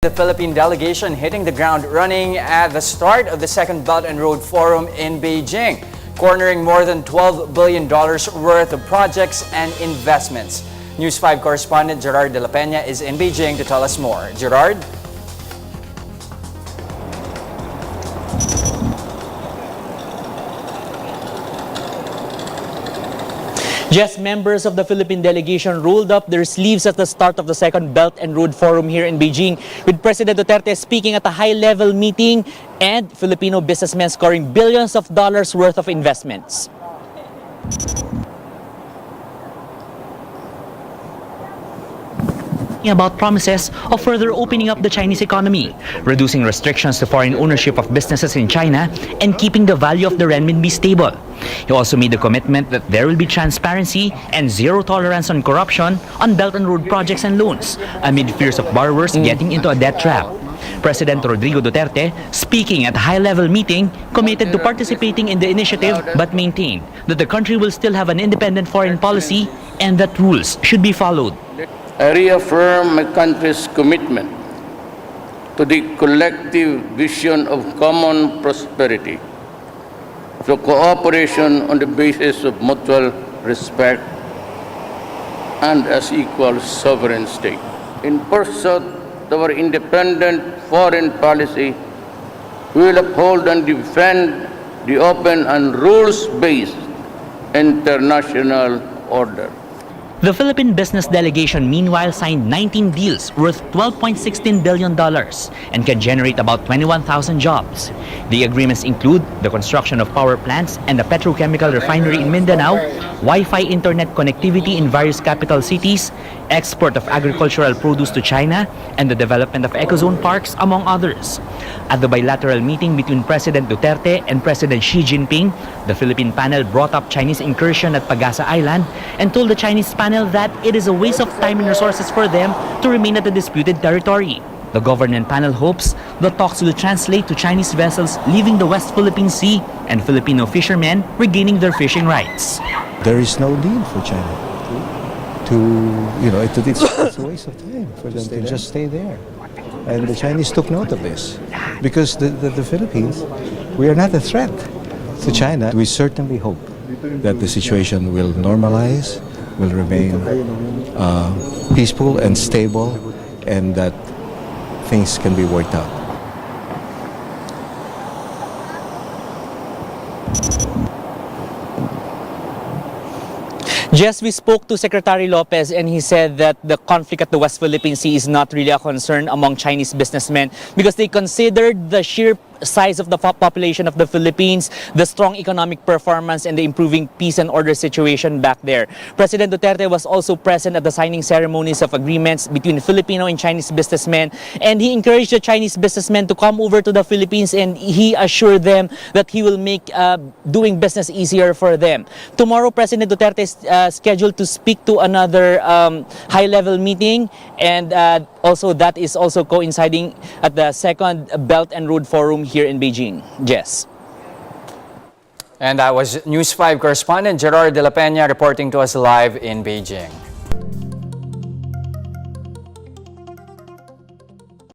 The Philippine delegation hitting the ground running at the start of the second Belt and Road Forum in Beijing, cornering more than $12 billion worth of projects and investments. News 5 correspondent Gerard de la Peña is in Beijing to tell us more. Gerard? Just members of the Philippine delegation rolled up their sleeves at the start of the second Belt and Road Forum here in Beijing, with President Duterte speaking at a high-level meeting and Filipino businessmen scoring billions of dollars worth of investments. About promises of further opening up the Chinese economy, reducing restrictions to foreign ownership of businesses in China, and keeping the value of the renminbi stable. He also made the commitment that there will be transparency and zero tolerance on corruption on Belt and Road projects and loans, amid fears of borrowers getting into a debt trap. President Rodrigo Duterte, speaking at a high-level meeting, committed to participating in the initiative but maintained that the country will still have an independent foreign policy and that rules should be followed. I reaffirm my country's commitment to the collective vision of common prosperity through cooperation on the basis of mutual respect and as equal sovereign state. In pursuit of our independent foreign policy, we will uphold and defend the open and rules-based international order. The Philippine business delegation meanwhile signed 19 deals worth $12.16 billion and can generate about 21,000 jobs. The agreements include the construction of power plants and a petrochemical refinery in Mindanao, Wi-Fi internet connectivity in various capital cities, export of agricultural produce to China, and the development of ecozone parks, among others. At the bilateral meeting between President Duterte and President Xi Jinping, the Philippine panel brought up Chinese incursion at Pagasa Island and told the Chinese panel that it is a waste of time and resources for them to remain at the disputed territory. The government panel hopes the talks will translate to Chinese vessels leaving the West Philippine Sea and Filipino fishermen regaining their fishing rights. There is no need for China it's a waste of time for them to just stay there. And the Chinese took note of this because the Philippines, we are not a threat to China. We certainly hope that the situation will normalize, will remain peaceful and stable, and that things can be worked out. Just we spoke to Secretary Lopez and he said that the conflict at the West Philippine Sea is not really a concern among Chinese businessmen because they considered the sheer size of the population of the Philippines, the strong economic performance, and the improving peace and order situation back there. President Duterte was also present at the signing ceremonies of agreements between Filipino and Chinese businessmen, and he encouraged the Chinese businessmen to come over to the Philippines, and he assured them that he will make doing business easier for them. Tomorrow, President Duterte is scheduled to speak to another high-level meeting, and also that is also coinciding at the second Belt and Road Forum here in Beijing. Jess. And that was News 5 correspondent Gerard de la Peña reporting to us live in Beijing.